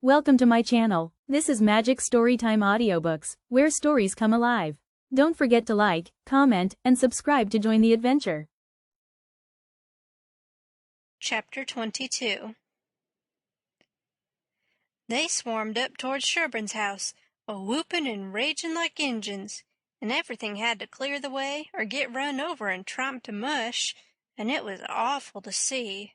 Welcome to my channel. This is Magic Storytime Audiobooks, where stories come alive. Don't forget to like, comment, and subscribe to join the adventure. Chapter 22. They swarmed up towards Sherbourne's house, a-whooping and raging like Injuns, and everything had to clear the way or get run over and tromped to mush, and it was awful to see.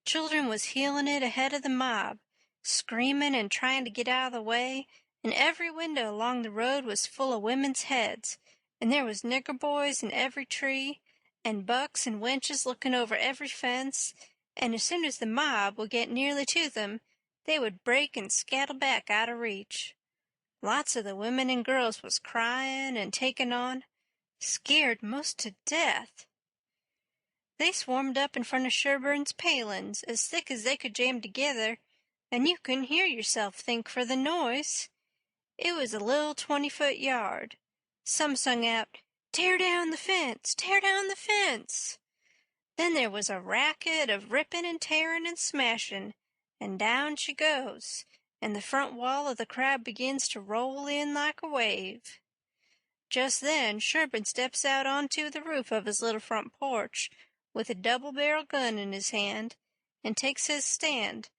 Children was heeling it ahead of the mob, screaming and trying to get out of the way, and every window along the road was full of women's heads, and there was nigger boys in every tree, and bucks and wenches looking over every fence, and as soon as the mob would get nearly to them, they would break and scattle back out of reach. Lots of the women and girls was crying and taking on, scared most to death. They swarmed up in front of Sherburne's palings as thick as they could jam together, and you couldn't hear yourself think for the noise. It was a little 20-foot yard. Some sung out, "Tear down the fence! Tear down the fence!" Then there was a racket of ripping and tearing and smashing, and down she goes, and the front wall of the crowd begins to roll in like a wave. Just then Sherburne steps out onto the roof of his little front porch, with a double-barrel gun in his hand, and takes his stand,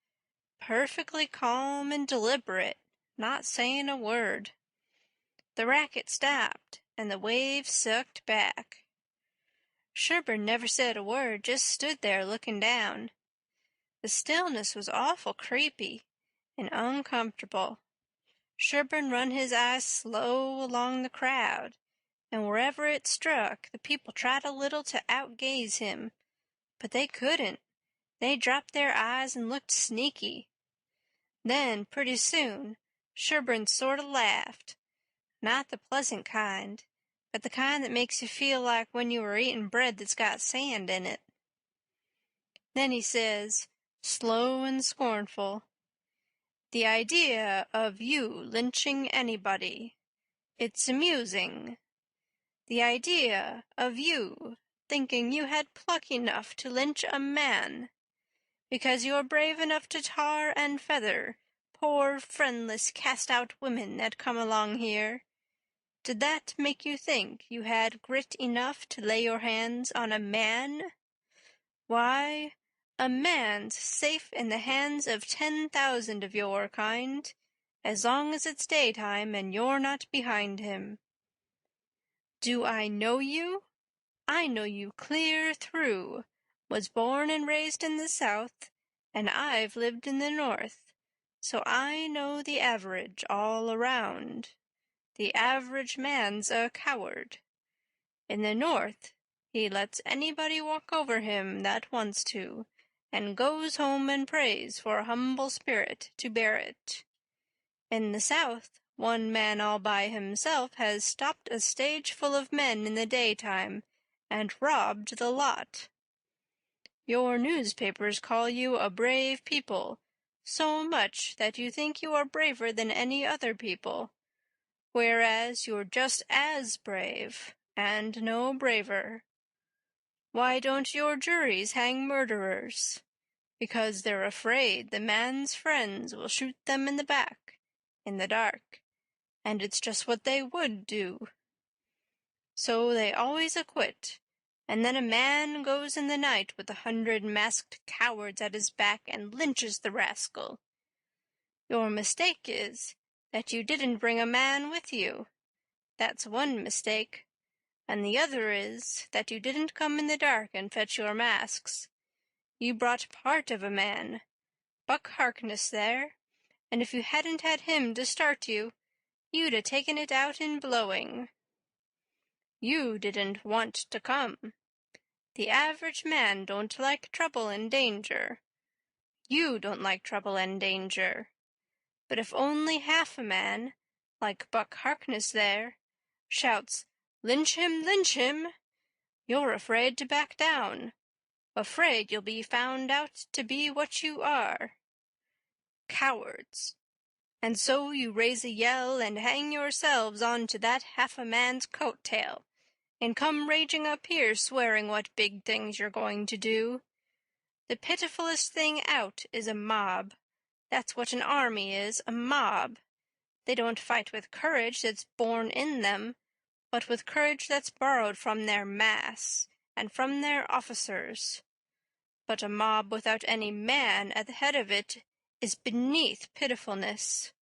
perfectly calm and deliberate, not saying a word. The racket stopped, and the waves sucked back. Sherburne never said a word, just stood there looking down. The stillness was awful creepy and uncomfortable. Sherburne run his eyes slow along the crowd, and wherever it struck, the people tried a little to outgaze him, but they couldn't. They dropped their eyes and looked sneaky. Then, pretty soon, Sherburne sort of laughed, not the pleasant kind, but the kind that makes you feel like when you are eating bread that's got sand in it. Then he says, slow and scornful, "The idea of you lynching anybody. It's amusing. The idea of you thinking you had pluck enough to lynch a man, because you're brave enough to tar and feather poor friendless cast-out women that come along here. Did that make you think you had grit enough to lay your hands on a man? Why, a man's safe in the hands of 10,000 of your kind, as long as it's daytime and you're not behind him. Do I know you? I know you clear through. Was born and raised in the South, and I've lived in the North, so I know the average all around. The average man's a coward. In the North, he lets anybody walk over him that wants to, and goes home and prays for a humble spirit to bear it. In the South, one man all by himself has stopped a stage full of men in the daytime and robbed the lot. Your newspapers call you a brave people, so much that you think you are braver than any other people, whereas you're just as brave, and no braver. Why don't your juries hang murderers? Because they're afraid the man's friends will shoot them in the back, in the dark, and it's just what they would do. So they always acquit, and then a man goes in the night with 100 masked cowards at his back and lynches the rascal. Your mistake is that you didn't bring a man with you. That's one mistake. And the other is that you didn't come in the dark and fetch your masks. You brought part of a man, Buck Harkness there, and if you hadn't had him to start you, you'd 'a' taken it out in blowing. You didn't want to come. The average man don't like trouble and danger. You don't like trouble and danger. But if only half a man, like Buck Harkness there, shouts, 'Lynch him, lynch him!' you're afraid to back down, afraid you'll be found out to be what you are. Cowards. And so you raise a yell and hang yourselves on to that half-a-man's coat-tail, and come raging up here swearing what big things you're going to do. The pitifullest thing out is a mob, That's what an army is, a mob. They don't fight with courage that's born in them, but with courage that's borrowed from their mass and from their officers. But a mob without any man at the head of it is beneath pitifulness.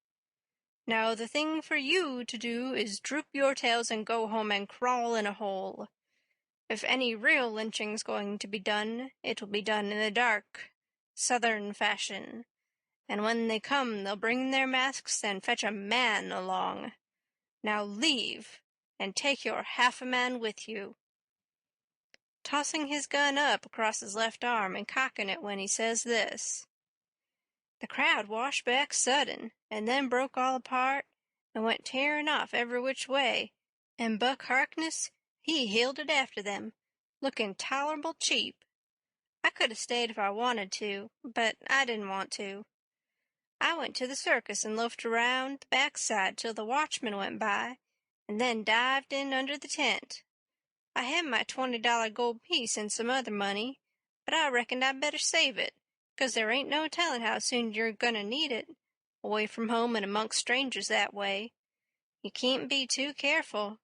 Now the thing for you to do is droop your tails and go home and crawl in a hole. If any real lynching's going to be done, it will be done in the dark, Southern fashion. And when they come, they'll bring their masks and fetch a man along. Now leave, and take your half-a-man with you. Tossing his gun up across his left arm and cocking it when he says this. The crowd washed back sudden, and then broke all apart, and went tearing off every which way, and Buck Harkness, he heeled it after them, looking tolerable cheap. I could have stayed if I wanted to, but I didn't want to. I went to the circus and loafed around the backside till the watchman went by, and then dived in under the tent. I had my $20 gold piece and some other money, but I reckoned I'd better save it, 'cause there ain't no telling how soon you're gonna need it, away from home and amongst strangers that way. You can't be too careful.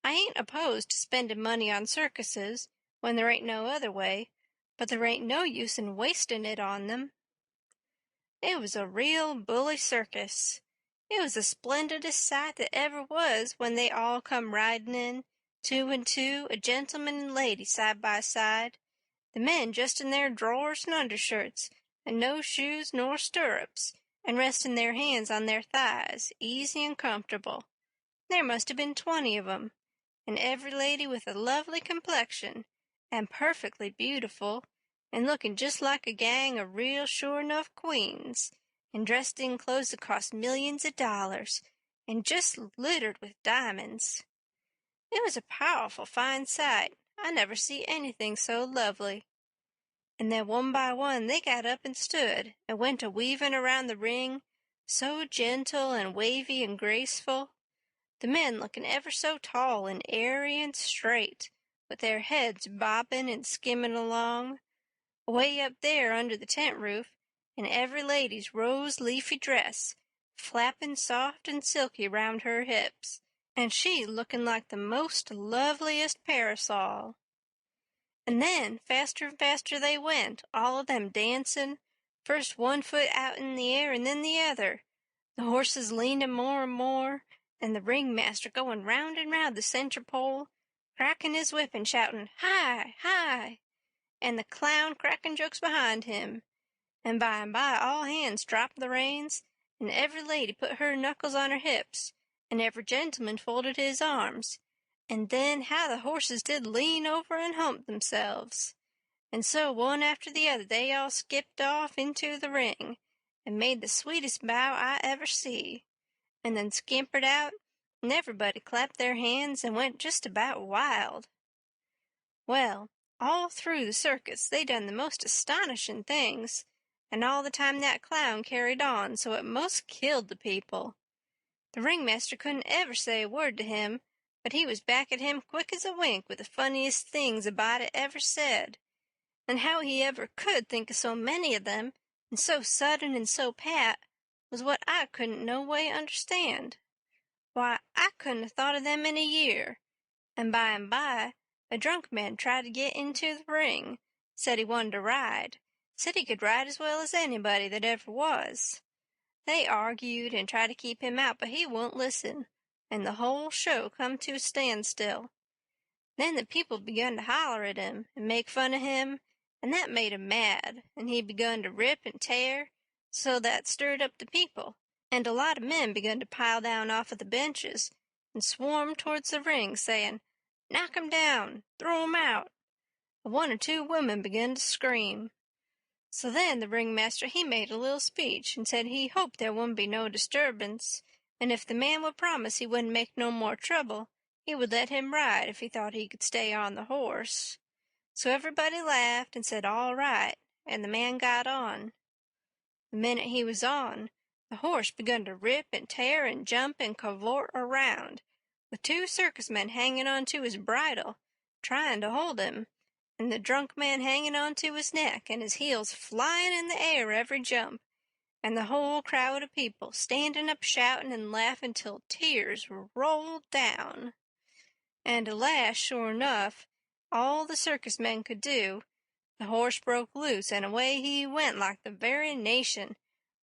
I ain't opposed to spending money on circuses when there ain't no other way, but there ain't no use in wasting it on them. It was a real bully circus. It was the splendidest sight that ever was when they all come riding in, 2 and 2, a gentleman and lady side by side, the men just in their drawers and undershirts, and no shoes nor stirrups, and resting their hands on their thighs, easy and comfortable. There must have been 20 of 'em, and every lady with a lovely complexion, and perfectly beautiful, and looking just like a gang of real sure-enough queens, and dressed in clothes that cost millions of dollars, and just littered with diamonds. It was a powerful fine sight. I never see anything so lovely. And then one by one they got up and stood, and went a-weaving around the ring, so gentle and wavy and graceful, the men looking ever so tall and airy and straight, with their heads bobbing and skimming along, away up there under the tent roof, and every lady's rose-leafy dress flapping soft and silky round her hips, and she looking like the most loveliest parasol. And then faster and faster they went, all of them dancing, first one foot out in the air and then the other, the horses leaning more and more, and the ringmaster going round and round the center pole, cracking his whip and shouting, "Hi, hi!" and the clown cracking jokes behind him. And by all hands dropped the reins, and every lady put her knuckles on her hips, and every gentleman folded his arms, and then how the horses did lean over and hump themselves. And so one after the other they all skipped off into the ring, and made the sweetest bow I ever see, and then scampered out, and everybody clapped their hands and went just about wild. Well, all through the circus they done the most astonishing things, and all the time that clown carried on so it most killed the people. The ringmaster couldn't ever say a word to him, but he was back at him quick as a wink with the funniest things a body ever said, and how he ever could think of so many of them, and so sudden and so pat, was what I couldn't no way understand. Why, I couldn't have thought of them in a year. And by, a drunk man tried to get into the ring, said he wanted to ride, said he could ride as well as anybody that ever was. They argued and tried to keep him out, but he wouldn't listen, and the whole show come to a standstill. Then the people begun to holler at him and make fun of him, and that made him mad, and he begun to rip and tear, so that stirred up the people, and a lot of men begun to pile down off of the benches and swarm towards the ring, saying, "Knock 'em down! Throw 'em out!" One or two women begun to scream. So then the ringmaster he made a little speech and said he hoped there wouldn't be no disturbance, and if the man would promise he wouldn't make no more trouble, he would let him ride if he thought he could stay on the horse. So everybody laughed and said all right, and the man got on. The minute he was on, the horse begun to rip and tear and jump and cavort around, with 2 circus men hanging on to his bridle, trying to hold him, and the drunk man hanging on to his neck, and his heels flying in the air every jump, and the whole crowd of people standing up shouting and laughing till tears rolled down. And alas, sure enough, all the circus men could do, the horse broke loose and away he went like the very nation,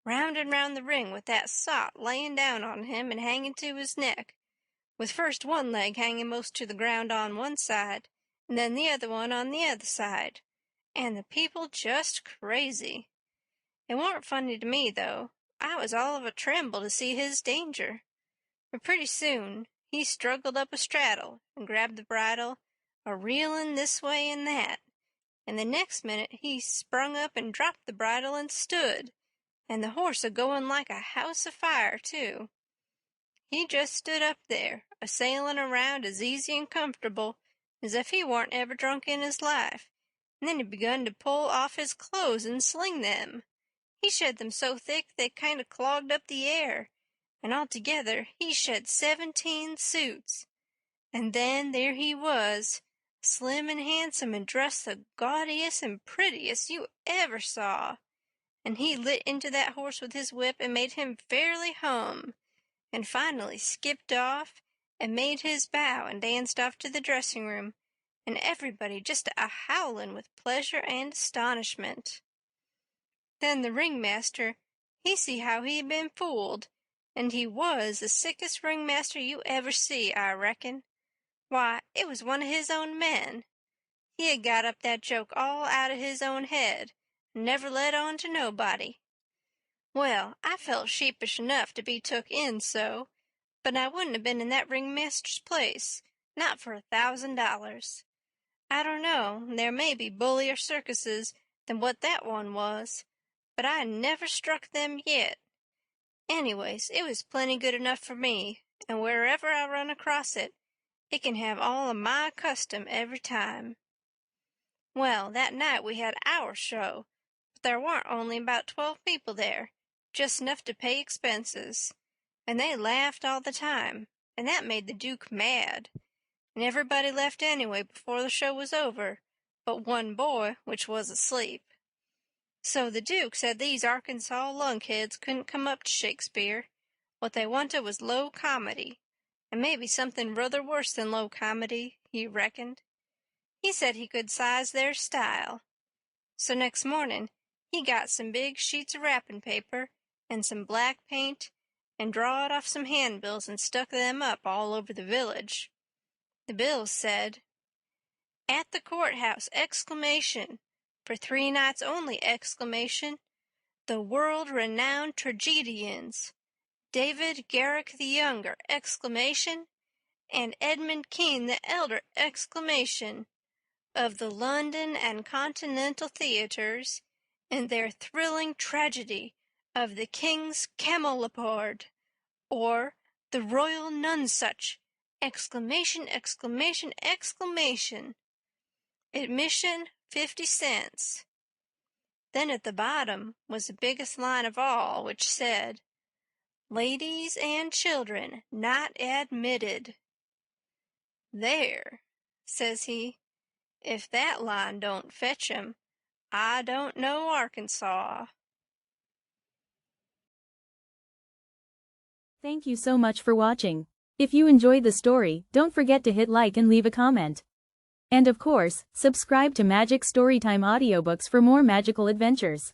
round and round the ring with that sot laying down on him and hanging to his neck, with first one leg hanging most to the ground on one side, and then the other one on the other side, and the people just crazy. It warn't funny to me, though. I was all of a tremble to see his danger. But pretty soon he struggled up a straddle and grabbed the bridle, a-reelin' this way and that, and the next minute he sprung up and dropped the bridle and stood, and the horse a-going like a house afire, too. He just stood up there, a-sailin' around as easy and comfortable as if he warn't ever drunk in his life, and then he begun to pull off his clothes and sling them. He shed them so thick they kind of clogged up the air, and altogether he shed 17 suits. And then there he was, slim and handsome and dressed the gaudiest and prettiest you ever saw. And he lit into that horse with his whip and made him fairly hum, and finally skipped off and made his bow and danced off to the dressing room, and everybody just a-howlin' with pleasure and astonishment. Then the ringmaster, he see how he'd been fooled, and he was the sickest ringmaster you ever see, I reckon. Why, it was one of his own men. He had got up that joke all out of his own head, and never let on to nobody. Well, I felt sheepish enough to be took in so, but I wouldn't have been in that ringmaster's place, not for $1,000. I don't know, there may be bullier circuses than what that one was, but I never struck them yet. Anyways, it was plenty good enough for me, and wherever I run across it, it can have all of my custom every time. Well, that night we had our show, but there warn't only about 12 people there, just enough to pay expenses, and they laughed all the time, and that made the Duke mad, and everybody left anyway before the show was over, but one boy, which was asleep. So the Duke said these Arkansas lunkheads couldn't come up to Shakespeare. What they wanted was low comedy, and maybe something ruther worse than low comedy, he reckoned. He said he could size their style. So next morning he got some big sheets of wrapping paper and some black paint and drawed off some handbills and stuck them up all over the village. The bills said, "At the courthouse! Exclamation! For 3 nights only! Exclamation! The world-renowned tragedians, David Garrick the Younger! Exclamation! And Edmund Kean the Elder! Exclamation! Of the London and Continental theatres, in their thrilling tragedy of the King's Camelopard, or the Royal Nonsuch! Exclamation! Exclamation! Exclamation! Admission 50 cents. Then at the bottom was the biggest line of all, which said, "Ladies and children not admitted." "There," says he, "if that line don't fetch 'em, I don't know Arkansas." Thank you so much for watching. If you enjoyed the story, don't forget to hit like and leave a comment. And of course, subscribe to Magic Storytime Audiobooks for more magical adventures.